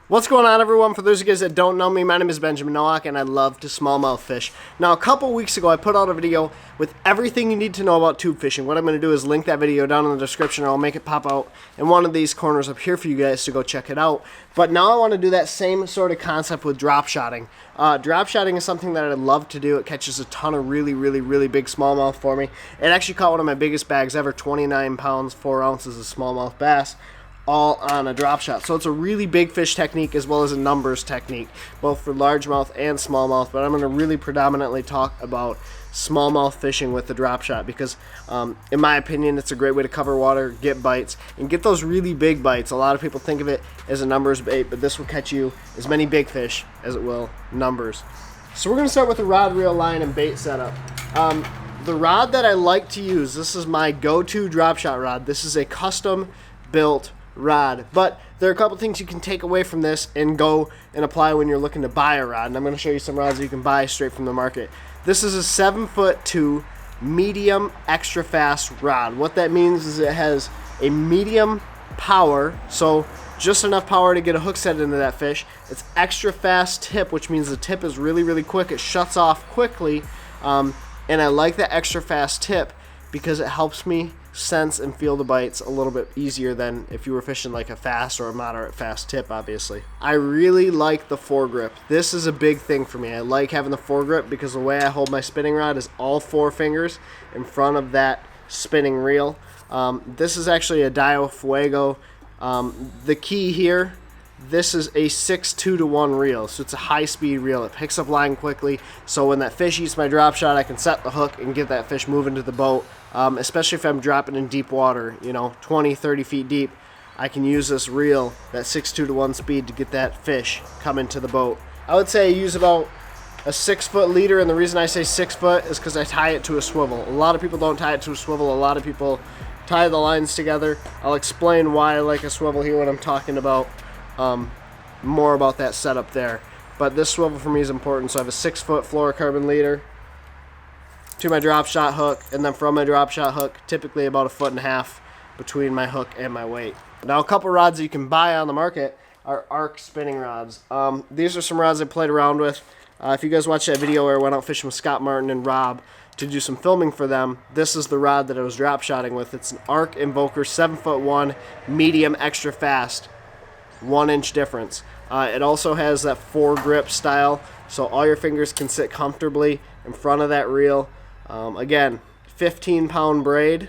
What's going on, everyone? For those of you guys that don't know me, my name is Benjamin Nowak, and I love to smallmouth fish. Now, a couple weeks ago, I put out a video with everything you need to know about tube fishing. What I'm going to do is link that video down in the description, or I'll make it pop out in one of these corners up here for you guys to go check it out. But now I want to do that same sort of concept with drop shotting. Drop shotting is something that I love to do. It catches a ton of really big smallmouth for me. It actually caught one of my biggest bags ever, 29 pounds, 4 ounces of smallmouth bass, all on a drop shot. So it's a really big fish technique as well as a numbers technique, both for largemouth and smallmouth. But I'm going to really predominantly talk about smallmouth fishing with the drop shot because, in my opinion, it's a great way to cover water, get bites, and get those really big bites. A lot of people think of it as a numbers bait, but this will catch you as many big fish as it will numbers. So we're going to start with the rod, reel, line, and bait setup. The rod that I like to use, this is my go-to drop shot rod. This is a custom built rod, but there are a couple things you can take away from this and go and apply when you're looking to buy a rod, and I'm going to show you some rods that you can buy straight from the market. This is a 7'2" medium extra fast rod. What that means is it has a medium power, so just enough power to get a hook set into that fish. It's extra fast tip, which means the tip is really quick. It shuts off quickly, and I like that extra fast tip because it helps me sense and feel the bites a little bit easier than if you were fishing like a fast or a moderate fast tip, obviously. I really like the foregrip. This is a big thing for me. I like having the foregrip because the way I hold my spinning rod is all 4 fingers in front of that spinning reel. This is actually a Dio Fuego. The key here, this is a 6:2-to-1 reel, so it's a high-speed reel. It picks up line quickly, so when that fish eats my drop shot, I can set the hook and get that fish moving to the boat, especially if I'm dropping in deep water, 20-30 feet deep. I can use this reel, that 6:2-to-1 speed, to get that fish coming to the boat. I would say I use about a 6-foot leader, and the reason I say 6 foot is because I tie it to a swivel. A lot of people don't tie it to a swivel. A lot of people tie the lines together. I'll explain why I like a swivel here when I'm talking about more about that setup there. But this swivel for me is important, so I have a 6-foot fluorocarbon leader to my drop shot hook, and then from my drop shot hook, typically about 1.5 feet between my hook and my weight. Now, a couple rods that you can buy on the market are arc spinning rods. These are some rods I played around with. If you guys watched that video where I went out fishing with Scott Martin and Rob to do some filming for them, this is the rod that I was drop shotting with. It's an Arc Invoker 7'1", medium extra fast, 1-inch difference. It also has that foregrip style, so all your fingers can sit comfortably in front of that reel. Again, 15-pound braid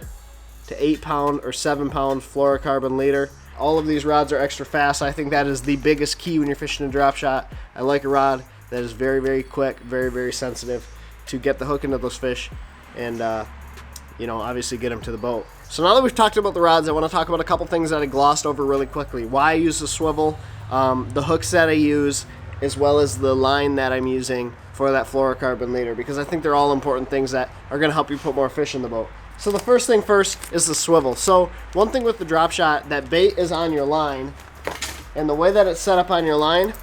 to 8-pound or 7-pound fluorocarbon leader. All of these rods are extra fast. I think that is the biggest key when you're fishing a drop shot. I like a rod that is very quick, very sensitive to get the hook into those fish and obviously get them to the boat. So now that we've talked about the rods, I want to talk about a couple things that I glossed over really quickly. Why I use the swivel, the hooks that I use, as well as the line that I'm using for that fluorocarbon leader, because I think they're all important things that are going to help you put more fish in the boat. So the first thing first is the swivel. So one thing with the drop shot, that bait is on your line, and the way that it's set up on your line,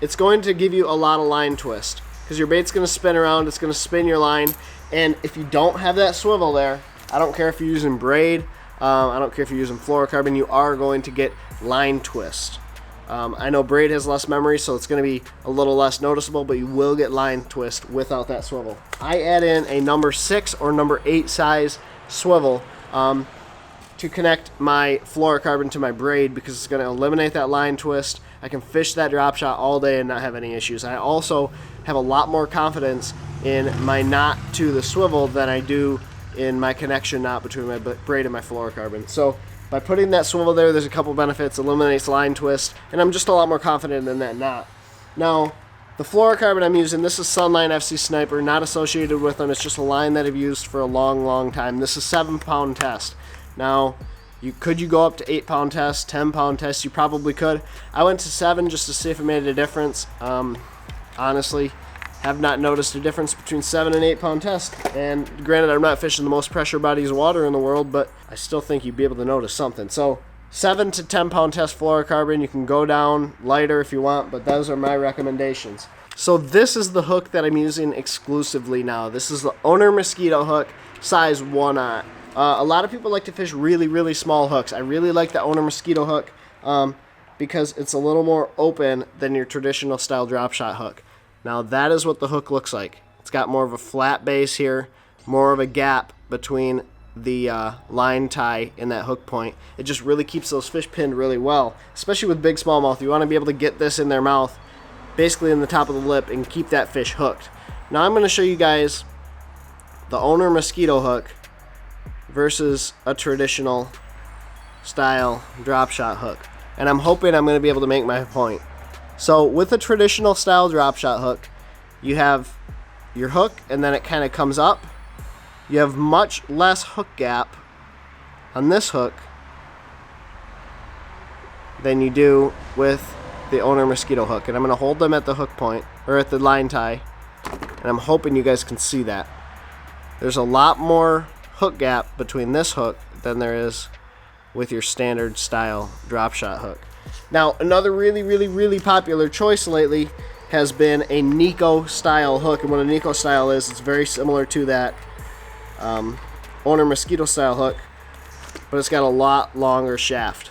it's going to give you a lot of line twist because your bait's going to spin around, it's going to spin your line, and if you don't have that swivel there, I don't care if you're using braid, I don't care if you're using fluorocarbon, you are going to get line twist. I know braid has less memory, so it's going to be a little less noticeable, but you will get line twist without that swivel. I add in a number 6 or number 8 size swivel to connect my fluorocarbon to my braid because it's going to eliminate that line twist. I can fish that drop shot all day and not have any issues. I also have a lot more confidence in my knot to the swivel than I do in my connection knot between my braid and my fluorocarbon. So by putting that swivel there, there's a couple benefits. Eliminates line twist, and I'm just a lot more confident in that knot. Now, the fluorocarbon I'm using, this is Sunline FC Sniper, not associated with them. It's just a line that I've used for a long time. This is 7-pound test. Now, could you go up to 8-pound test, 10-pound test? You probably could. I went to 7 just to see if it made a difference. Honestly, have not noticed a difference between 7 and 8-pound test. And granted, I'm not fishing the most pressure bodies of water in the world, but I still think you'd be able to notice something. So 7 to 10-pound test fluorocarbon. You can go down lighter if you want, but those are my recommendations. So this is the hook that I'm using exclusively now. This is the Owner Mosquito Hook, size 1/0. A lot of people like to fish really small hooks. I really like the Owner Mosquito Hook. because it's a little more open than your traditional style drop shot hook. Now that is what the hook looks like. It's got more of a flat base here, more of a gap between the line tie and that hook point. It just really keeps those fish pinned really well, especially with big smallmouth. You want to be able to get this in their mouth, basically in the top of the lip, and keep that fish hooked. Now I'm going to show you guys the owner mosquito hook versus a traditional style drop shot hook, and I'm hoping I'm going to be able to make my point. So with a traditional style drop shot hook, you have your hook and then it kind of comes up. You have much less hook gap on this hook than you do with the owner mosquito hook, and I'm going to hold them at the hook point, or at the line tie, and I'm hoping you guys can see that. There's a lot more hook gap between this hook than there is with your standard style drop shot hook. Now another really popular choice lately has been a Niko style hook, and what a Niko style is, it's very similar to that owner mosquito style hook, but it's got a lot longer shaft.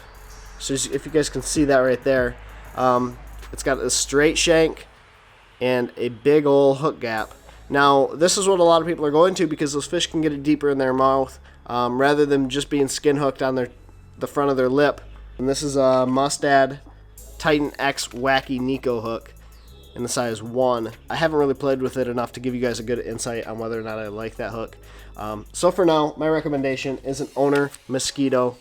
So if you guys can see that right there, it's got a straight shank and a big old hook gap. Now this is what a lot of people are going to, because those fish can get it deeper in their mouth rather than just being skin hooked on the front of their lip. And this is a Mustad Titan X Wacky Niko hook in the size 1. I haven't really played with it enough to give you guys a good insight on whether or not I like that hook. So for now, my recommendation is an owner mosquito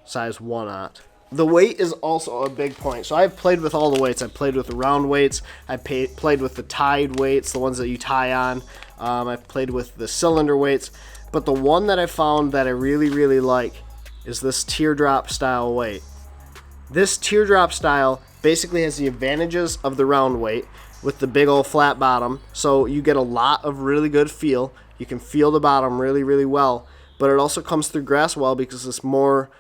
size 1/0. The weight is also a big point. So I've played with all the weights. I've played with the round weights. I've played with the tied weights, the ones that you tie on. I've played with the cylinder weights. But the one that I found that I really like is this teardrop style weight. This teardrop style basically has the advantages of the round weight with the big old flat bottom. So you get a lot of really good feel. You can feel the bottom really well. But it also comes through grass well because it's more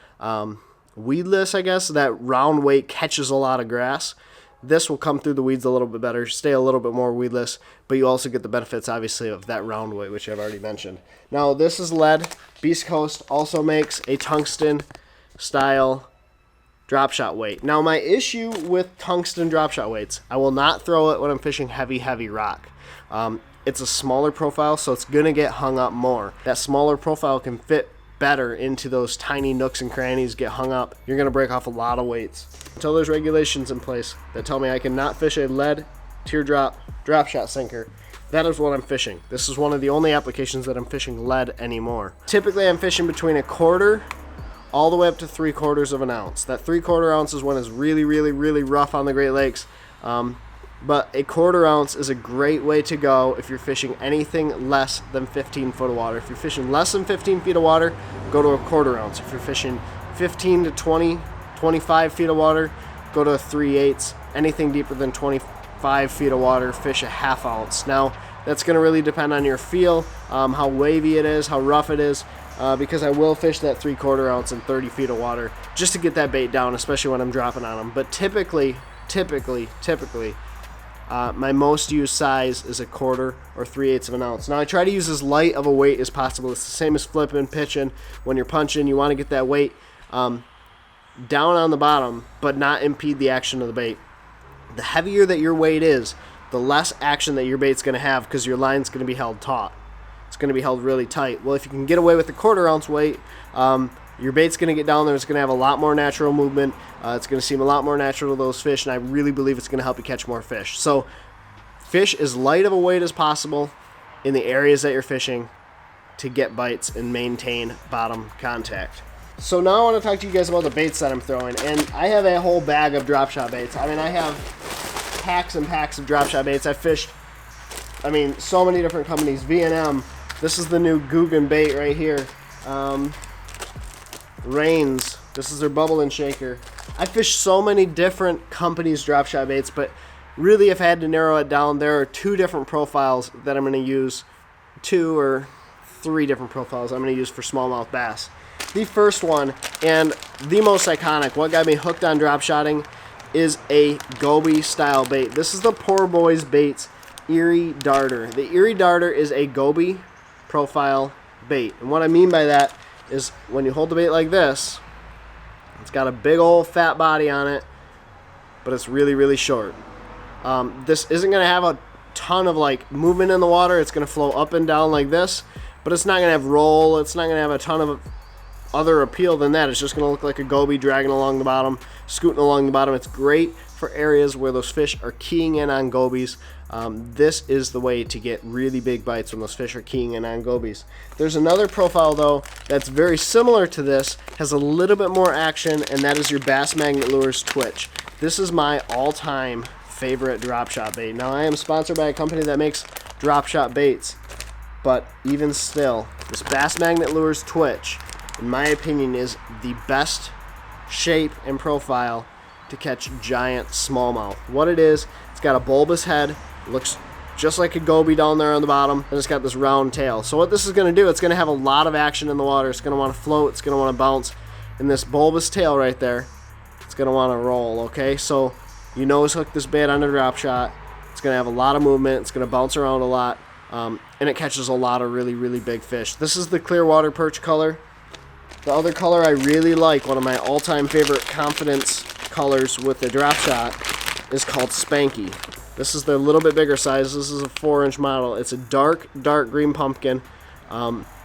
weedless, I guess. That round weight catches a lot of grass. This will come through the weeds a little bit better, stay a little bit more weedless, but you also get the benefits, obviously, of that round weight, which I've already mentioned. Now, this is lead. Beast Coast also makes a tungsten style drop shot weight. Now, my issue with tungsten drop shot weights, I will not throw it when I'm fishing heavy rock. It's a smaller profile, so it's going to get hung up more. That smaller profile can fit better into those tiny nooks and crannies, get hung up. You're going to break off a lot of weights. Until there's regulations in place that tell me I cannot fish a lead teardrop drop shot sinker, that is what I'm fishing. This is one of the only applications that I'm fishing lead anymore. Typically I'm fishing between a quarter all the way up to 3/4 of an ounce. That 3/4 ounce is when it's really rough on the Great Lakes. But a 1/4 ounce is a great way to go if you're fishing anything less than 15 foot of water. If you're fishing less than 15 feet of water, go to a 1/4 ounce. If you're fishing 15 to 20, 25 feet of water, go to a 3/8. Anything deeper than 25 feet of water, fish a 1/2 ounce. Now, that's going to really depend on your feel, how wavy it is, how rough it is, because I will fish that 3/4 ounce in 30 feet of water just to get that bait down, especially when I'm dropping on them. But typically, my most used size is a 1/4 or 3/8 of an ounce. Now I try to use as light of a weight as possible. It's the same as flipping, pitching. When you're punching, you want to get that weight down on the bottom, but not impede the action of the bait. The heavier that your weight is, the less action that your bait's going to have, because your line's going to be held taut. It's going to be held really tight. Well, if you can get away with the 1/4 ounce weight, your bait's going to get down there. It's going to have a lot more natural movement. It's going to seem a lot more natural to those fish, and I really believe it's going to help you catch more fish. So fish as light of a weight as possible in the areas that you're fishing to get bites and maintain bottom contact. So now I want to talk to you guys about the baits that I'm throwing, and I have a whole bag of drop shot baits. I mean, I have packs and packs of drop shot baits. I fished, so many different companies. V&M, this is the new Guggen bait right here. Rains, this is their bubble and shaker. I fished so many different companies' drop shot baits, but really if I had to narrow it down, there are 2 different profiles that I'm going to use, 2 or 3 different profiles I'm going to use for smallmouth bass. The first one, and the most iconic, what got me hooked on drop shotting, is a goby style bait. This is the Poor Boys Baits Erie Darter. The Erie Darter is a goby profile bait, and what I mean by that is when you hold the bait like this, it's got a big old fat body on it, but it's really, really short. This isn't going to have a ton of like movement in the water. It's going to flow up and down like this, but it's not going to have roll. It's not going to have a ton of other appeal than that. It's just going to look like a goby dragging along the bottom, scooting along the bottom. It's great for areas where those fish are keying in on gobies. This is the way to get really big bites when those fish are keying in on gobies. There's another profile though that's very similar to this, has a little bit more action, and that is your Bass Magnet Lures Twitch. This is my all-time favorite drop shot bait. Now I am sponsored by a company that makes drop shot baits, but even still, this Bass Magnet Lures Twitch, in my opinion, is the best shape and profile to catch giant smallmouth. What it is, it's got a bulbous head, looks just like a goby down there on the bottom, and it's got this round tail. So what this is going to do, it's going to have a lot of action in the water. It's going to want to float, it's going to want to bounce, and this bulbous tail right there, it's going to want to roll, okay? So you nose hook this bait on a drop shot, it's going to have a lot of movement, it's going to bounce around a lot, and it catches a lot of really, really big fish. This is the clear water perch color. The other color I really like, one of my all-time favorite confidence colors with the drop shot, is called Spanky. This is the little bit bigger size. This is a 4-inch model. It's a dark green pumpkin.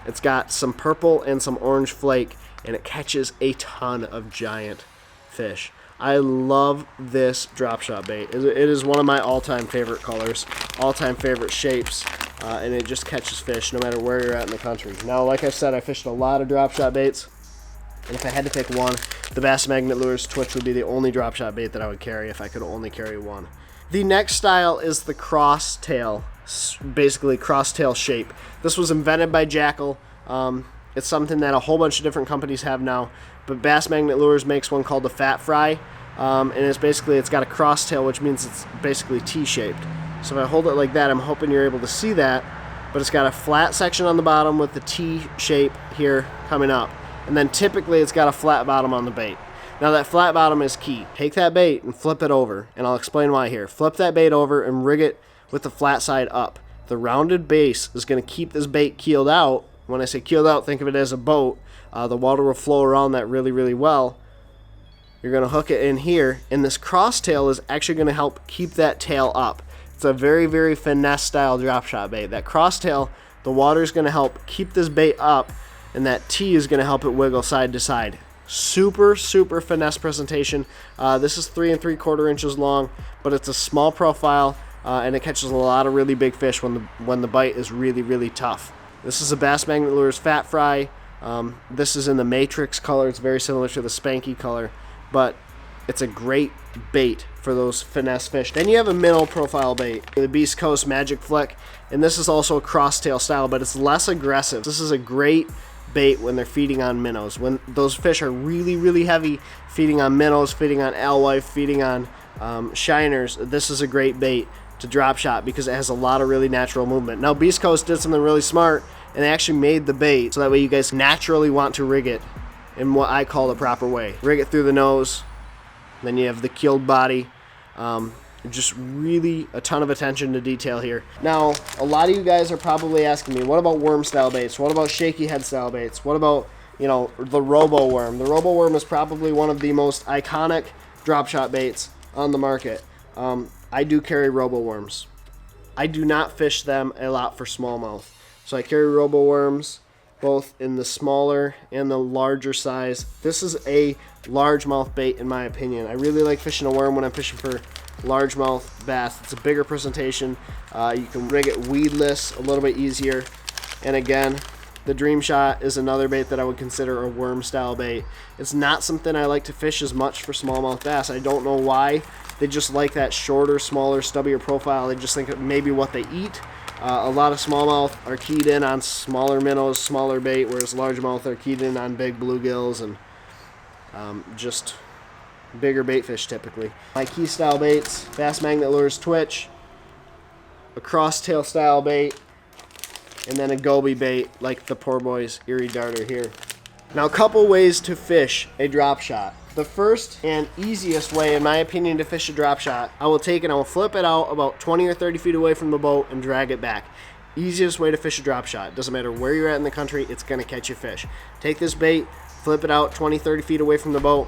It's got some purple and some orange flake, and it catches a ton of giant fish. I love this drop shot bait. It is one of my all-time favorite colors, all-time favorite shapes, and it just catches fish no matter where you're at in the country. Now, like I said, I fished a lot of drop shot baits, and if I had to pick one, the Bass Magnet Lures Twitch would be the only drop shot bait that I would carry if I could only carry one. The next style is the cross tail, basically cross tail shape. This was invented by Jackal. It's something that a whole bunch of different companies have now, but Bass Magnet Lures makes one called the Fat Fry, and it's got a cross tail, which means it's basically T-shaped. So if I hold it like that, I'm hoping you're able to see that, but it's got a flat section on the bottom with the T shape here coming up, and then typically it's got a flat bottom on the bait. Now that flat bottom is key. Take that bait and flip it over, and I'll explain why here. Flip that bait over and rig it with the flat side up. The rounded base is going to keep this bait keeled out. When I say keeled out, think of it as a boat. The water will flow around that really, really well. You're going to hook it in here, and this cross tail is actually going to help keep that tail up. It's a very, very finesse style drop shot bait. That cross tail, the water is going to help keep this bait up, and that T is going to help it wiggle side to side. Super, super finesse presentation. This is 3 3/4 inches long, but it's a small profile, and it catches a lot of really big fish when the bite is really, really tough. This is a Bass Magnet Lures Fat Fry. This is in the Matrix color. It's very similar to the Spanky color, but it's a great bait for those finesse fish. Then you have a minnow profile bait, the Beast Coast Magic Flick, and this is also a cross tail style, but it's less aggressive. This is a great bait when they're feeding on minnows. When those fish are really, really heavy, feeding on minnows, feeding on alewife, feeding on shiners, this is a great bait to drop shot because it has a lot of really natural movement. Now, Beast Coast did something really smart, and they actually made the bait so that way you guys naturally want to rig it in what I call the proper way. Rig it through the nose, then you have the keeled body. Just really a ton of attention to detail here. Now, a lot of you guys are probably asking me, what about worm style baits? What about shaky head style baits? What about, the Robo Worm? The Robo Worm is probably one of the most iconic drop shot baits on the market. I do carry Robo Worms. I do not fish them a lot for smallmouth. So I carry Robo Worms both in the smaller and the larger size. This is a largemouth bait in my opinion. I really like fishing a worm when I'm fishing for largemouth bass. It's a bigger presentation. You can rig it weedless a little bit easier. And again, the Dream Shot is another bait that I would consider a worm style bait. It's not something I like to fish as much for smallmouth bass. I don't know why. They just like that shorter, smaller, stubbier profile. They just think it may be what they eat. A lot of smallmouth are keyed in on smaller minnows, smaller bait, whereas largemouth are keyed in on big bluegills and just bigger bait fish typically. My key style baits: Bass Magnet Lures Twitch, a cross tail style bait, and then a goby bait like the poor boy's Erie Darter here. Now, a couple ways to fish a drop shot. The first and easiest way, in my opinion, to fish a drop shot, I will take and I will flip it out about 20 or 30 feet away from the boat and drag it back. Easiest way to fish a drop shot. Doesn't matter where you're at in the country, it's going to catch you fish. Take this bait, flip it out 20, 30 feet away from the boat,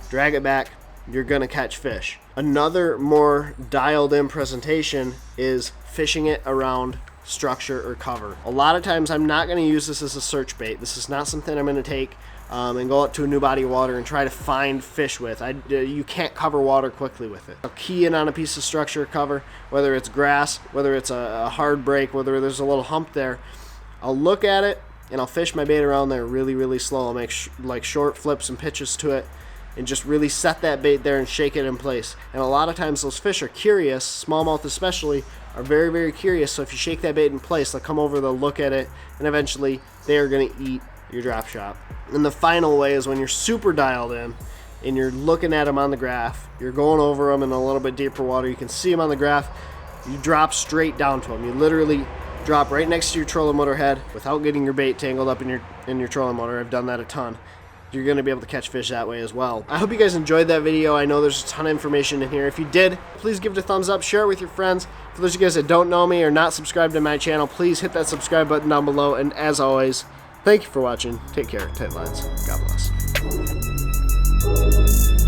drag it back, you're gonna catch fish. Another more dialed in presentation is fishing it around structure or cover. A lot of times I'm not going to use this as a search bait. This is not something I'm going to take and go out to a new body of water and try to find fish with. You can't cover water quickly with it. I'll key in on a piece of structure or cover, whether it's grass, whether it's a hard break, whether there's a little hump there. I'll look at it and I'll fish my bait around there really, really slow. I'll make like short flips and pitches to it and just really set that bait there and shake it in place. And a lot of times those fish are curious, smallmouth especially, are very, very curious. So if you shake that bait in place, they'll come over, they'll look at it, and eventually they are going to eat your drop shot. And the final way is when you're super dialed in and you're looking at them on the graph, you're going over them in a little bit deeper water, you can see them on the graph, you drop straight down to them. You literally drop right next to your trolling motor head without getting your bait tangled up in your trolling motor. I've done that a ton. You're going to be able to catch fish that way as well. I hope you guys enjoyed that video. I know there's a ton of information in here. If you did, please give it a thumbs up, share it with your friends. For those of you guys that don't know me or not subscribed to my channel, please hit that subscribe button down below. And as always, thank you for watching. Take care. Tight lines. God bless.